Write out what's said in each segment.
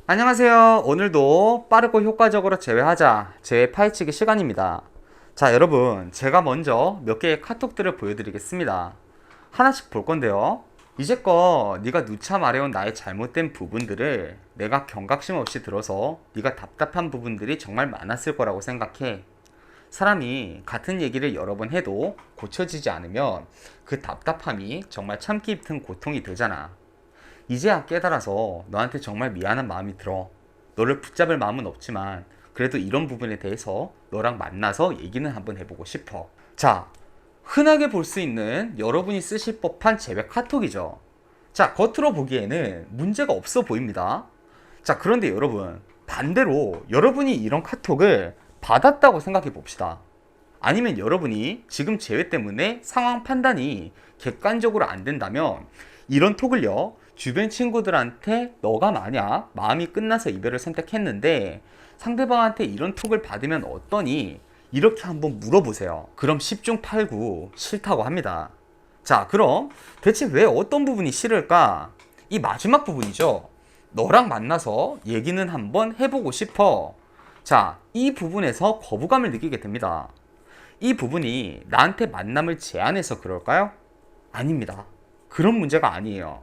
안녕하세요. 오늘도 빠르고 효과적으로 제외하자. 제외 파헤치기 시간입니다. 자, 여러분, 제가 먼저 몇 개의 카톡들을 보여드리겠습니다. 하나씩 볼 건데요. 이제껏 네가 누차 말해온 나의 잘못된 부분들을 내가 경각심 없이 들어서 네가 답답한 부분들이 정말 많았을 거라고 생각해. 사람이 같은 얘기를 여러 번 해도 고쳐지지 않으면 그 답답함이 정말 참기 힘든 고통이 되잖아. 이제야 깨달아서 너한테 정말 미안한 마음이 들어. 너를 붙잡을 마음은 없지만 그래도 이런 부분에 대해서 너랑 만나서 얘기는 한번 해보고 싶어. 자, 흔하게 볼 수 있는 여러분이 쓰실 법한 제외 카톡이죠. 자, 겉으로 보기에는 문제가 없어 보입니다. 자, 그런데 여러분, 반대로 여러분이 이런 카톡을 받았다고 생각해 봅시다. 아니면 여러분이 지금 제외 때문에 상황 판단이 객관적으로 안 된다면 이런 톡을요, 주변 친구들한테 너가 만약 마음이 끝나서 이별을 선택했는데 상대방한테 이런 톡을 받으면 어떠니? 이렇게 한번 물어보세요. 그럼 10중 8구 싫다고 합니다. 자, 그럼 대체 왜 어떤 부분이 싫을까? 이 마지막 부분이죠. 너랑 만나서 얘기는 한번 해보고 싶어. 자, 이 부분에서 거부감을 느끼게 됩니다. 이 부분이 나한테 만남을 제안해서 그럴까요? 아닙니다. 그런 문제가 아니에요.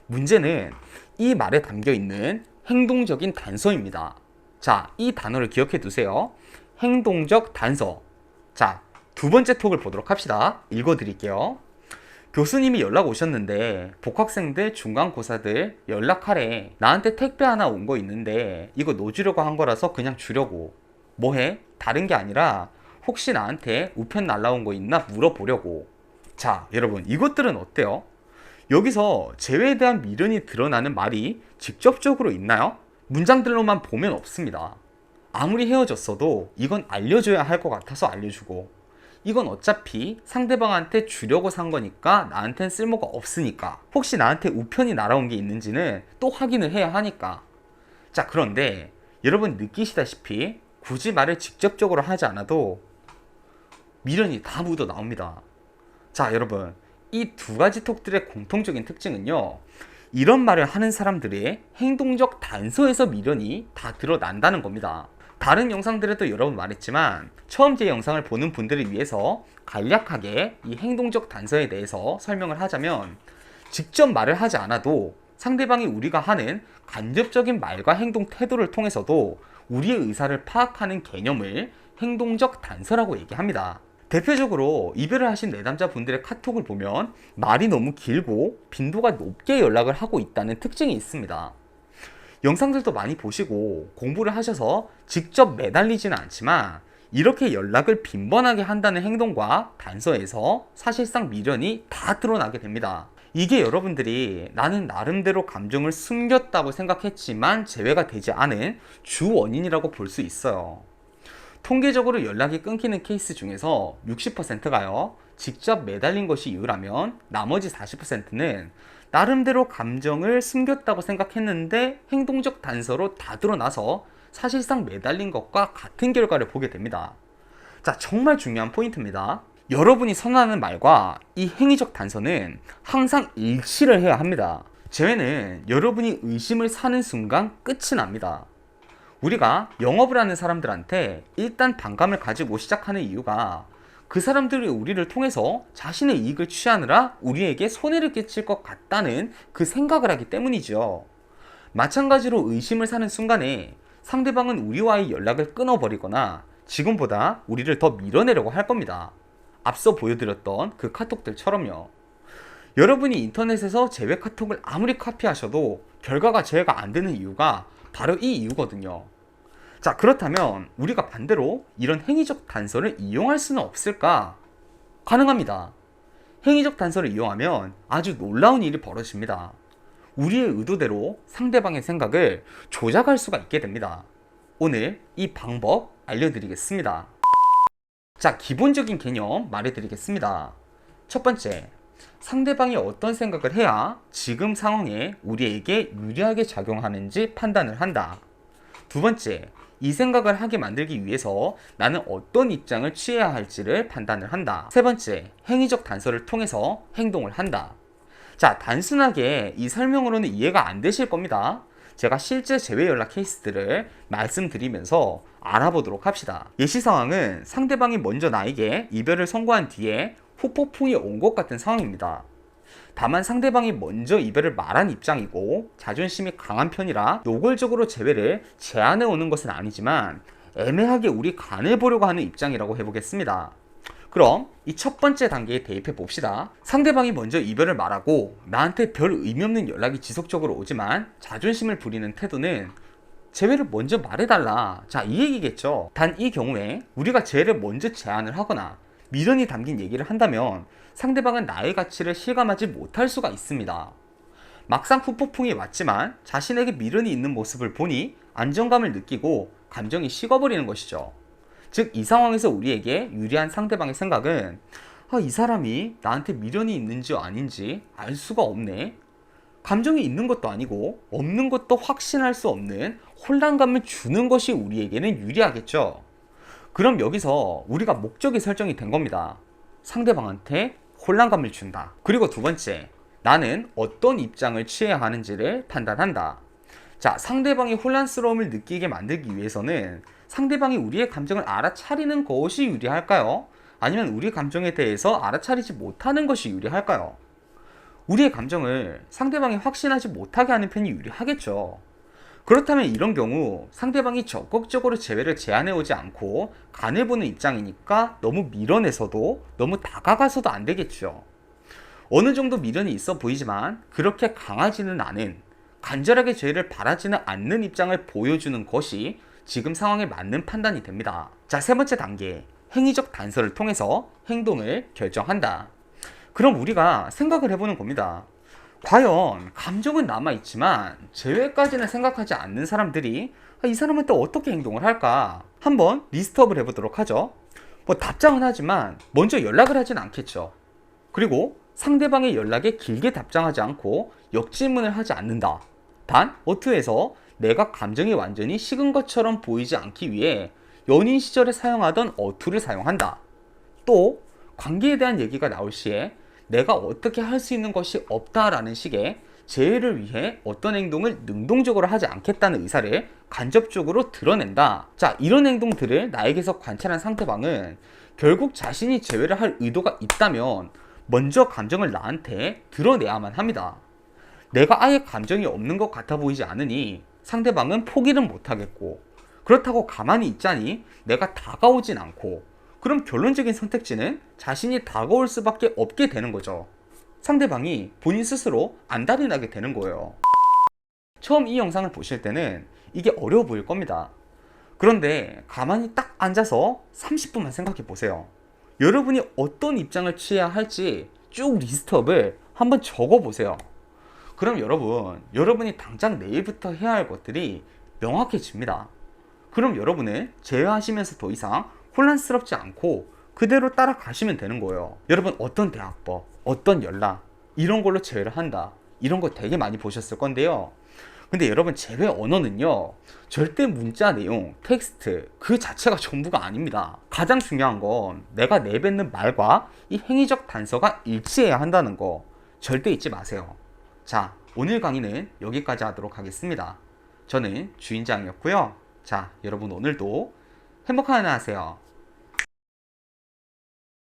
문제는 이 말에 담겨 있는 행동적인 단서입니다. 자, 이 단어를 기억해 두세요. 행동적 단서. 자, 두 번째 톡을 보도록 합시다. 읽어 드릴게요. 교수님이 연락 오셨는데 복학생들 중간고사들 연락하래. 나한테 택배 하나 온 거 있는데 이거 너 주려고 한 거라서 그냥 주려고. 뭐해? 다른 게 아니라 혹시 나한테 우편 날라온 거 있나 물어보려고. 자, 여러분, 이것들은 어때요? 여기서 재회에 대한 미련이 드러나는 말이 직접적으로 있나요? 문장들로만 보면 없습니다. 아무리 헤어졌어도 이건 알려줘야 할 것 같아서 알려주고, 이건 어차피 상대방한테 주려고 산 거니까 나한텐 쓸모가 없으니까, 혹시 나한테 우편이 날아온 게 있는지는 또 확인을 해야 하니까. 자, 그런데 여러분 느끼시다시피 굳이 말을 직접적으로 하지 않아도 미련이 다 묻어 나옵니다. 자, 여러분, 이 두 가지 톡들의 공통적인 특징은요, 이런 말을 하는 사람들의 행동적 단서에서 미련이 다 드러난다는 겁니다. 다른 영상들에도 여러 번 말했지만 처음 제 영상을 보는 분들을 위해서 간략하게 이 행동적 단서에 대해서 설명을 하자면, 직접 말을 하지 않아도 상대방이 우리가 하는 간접적인 말과 행동 태도를 통해서도 우리의 의사를 파악하는 개념을 행동적 단서라고 얘기합니다. 대표적으로 이별을 하신 내담자분들의 카톡을 보면 말이 너무 길고 빈도가 높게 연락을 하고 있다는 특징이 있습니다. 영상들도 많이 보시고 공부를 하셔서 직접 매달리지는 않지만 이렇게 연락을 빈번하게 한다는 행동과 단서에서 사실상 미련이 다 드러나게 됩니다. 이게 여러분들이 나는 나름대로 감정을 숨겼다고 생각했지만 제외가 되지 않은 주 원인이라고 볼 수 있어요. 통계적으로 연락이 끊기는 케이스 중에서 60%가요, 직접 매달린 것이 이유라면 나머지 40%는 나름대로 감정을 숨겼다고 생각했는데 행동적 단서로 다 드러나서 사실상 매달린 것과 같은 결과를 보게 됩니다. 자, 정말 중요한 포인트입니다. 여러분이 선언하는 말과 이 행위적 단서는 항상 일치를 해야 합니다. 재회는 여러분이 의심을 사는 순간 끝이 납니다. 우리가 영업을 하는 사람들한테 일단 반감을 가지고 시작하는 이유가 그 사람들이 우리를 통해서 자신의 이익을 취하느라 우리에게 손해를 끼칠 것 같다는 그 생각을 하기 때문이죠. 마찬가지로 의심을 사는 순간에 상대방은 우리와의 연락을 끊어버리거나 지금보다 우리를 더 밀어내려고 할 겁니다. 앞서 보여드렸던 그 카톡들처럼요. 여러분이 인터넷에서 제외 카톡을 아무리 카피하셔도 결과가 제외가 안 되는 이유가 바로 이 이유거든요. 자, 그렇다면 우리가 반대로 이런 행위적 단서를 이용할 수는 없을까? 가능합니다. 행위적 단서를 이용하면 아주 놀라운 일이 벌어집니다. 우리의 의도대로 상대방의 생각을 조작할 수가 있게 됩니다. 오늘 이 방법 알려드리겠습니다. 자, 기본적인 개념 말해드리겠습니다. 첫 번째, 상대방이 어떤 생각을 해야 지금 상황에 우리에게 유리하게 작용하는지 판단을 한다. 두 번째, 이 생각을 하게 만들기 위해서 나는 어떤 입장을 취해야 할지를 판단을 한다. 세 번째, 행위적 단서를 통해서 행동을 한다. 자, 단순하게 이 설명으로는 이해가 안 되실 겁니다. 제가 실제 제외 연락 케이스들을 말씀드리면서 알아보도록 합시다. 예시 상황은 상대방이 먼저 나에게 이별을 선고한 뒤에 후폭풍이 온 것 같은 상황입니다. 다만 상대방이 먼저 이별을 말한 입장이고 자존심이 강한 편이라 노골적으로 재회를 제안해 오는 것은 아니지만 애매하게 우리 간해보려고 하는 입장이라고 해보겠습니다. 그럼 이 첫 번째 단계에 대입해 봅시다. 상대방이 먼저 이별을 말하고 나한테 별 의미 없는 연락이 지속적으로 오지만 자존심을 부리는 태도는 재회를 먼저 말해달라. 자, 이 얘기겠죠. 단 이 경우에 우리가 재회를 먼저 제안을 하거나 미련이 담긴 얘기를 한다면 상대방은 나의 가치를 실감하지 못할 수가 있습니다. 막상 후폭풍이 왔지만 자신에게 미련이 있는 모습을 보니 안정감을 느끼고 감정이 식어버리는 것이죠. 즉, 이 상황에서 우리에게 유리한 상대방의 생각은 이 사람이 나한테 미련이 있는지 아닌지 알 수가 없네. 감정이 있는 것도 아니고 없는 것도 확신할 수 없는 혼란감을 주는 것이 우리에게는 유리하겠죠. 그럼 여기서 우리가 목적이 설정이 된 겁니다. 상대방한테 혼란감을 준다. 그리고 두 번째, 나는 어떤 입장을 취해야 하는지를 판단한다. 자, 상대방이 혼란스러움을 느끼게 만들기 위해서는 상대방이 우리의 감정을 알아차리는 것이 유리할까요? 아니면 우리 감정에 대해서 알아차리지 못하는 것이 유리할까요? 우리의 감정을 상대방이 확신하지 못하게 하는 편이 유리하겠죠. 그렇다면 이런 경우 상대방이 적극적으로 재회를 제안해오지 않고 간해보는 입장이니까 너무 밀어내서도 너무 다가가서도 안 되겠죠. 어느 정도 미련이 있어 보이지만 그렇게 강하지는 않은, 간절하게 재회를 바라지는 않는 입장을 보여주는 것이 지금 상황에 맞는 판단이 됩니다. 자, 세 번째 단계, 행위적 단서를 통해서 행동을 결정한다. 그럼 우리가 생각을 해보는 겁니다. 과연 감정은 남아있지만 재회까지는 생각하지 않는 사람들이 이 사람은 또 어떻게 행동을 할까? 한번 리스트업을 해보도록 하죠. 답장은 하지만 먼저 연락을 하진 않겠죠. 그리고 상대방의 연락에 길게 답장하지 않고 역질문을 하지 않는다. 단 어투에서 내가 감정이 완전히 식은 것처럼 보이지 않기 위해 연인 시절에 사용하던 어투를 사용한다. 또 관계에 대한 얘기가 나올 시에 내가 어떻게 할 수 있는 것이 없다라는 식의 재회를 위해 어떤 행동을 능동적으로 하지 않겠다는 의사를 간접적으로 드러낸다. 자, 이런 행동들을 나에게서 관찰한 상대방은 결국 자신이 재회를 할 의도가 있다면 먼저 감정을 나한테 드러내야만 합니다. 내가 아예 감정이 없는 것 같아 보이지 않으니 상대방은 포기는 못하겠고, 그렇다고 가만히 있자니 내가 다가오진 않고, 그럼 결론적인 선택지는 자신이 다가올 수밖에 없게 되는 거죠. 상대방이 본인 스스로 안달이 나게 되는 거예요. 처음 이 영상을 보실 때는 이게 어려워 보일 겁니다. 그런데 가만히 딱 앉아서 30분만 생각해 보세요. 여러분이 어떤 입장을 취해야 할지 쭉 리스트업을 한번 적어 보세요. 그럼 여러분이 당장 내일부터 해야 할 것들이 명확해집니다. 그럼 여러분은 제외하시면서 더 이상 혼란스럽지 않고 그대로 따라가시면 되는 거예요. 여러분, 어떤 대화법, 어떤 연락, 이런 걸로 제외를 한다, 이런 거 되게 많이 보셨을 건데요. 근데 여러분, 제외 언어는요, 절대 문자 내용, 텍스트 그 자체가 전부가 아닙니다. 가장 중요한 건 내가 내뱉는 말과 이 행위적 단서가 일치해야 한다는 거 절대 잊지 마세요. 자, 오늘 강의는 여기까지 하도록 하겠습니다. 저는 주인장이었고요. 자, 여러분 오늘도 행복한 하루 하세요.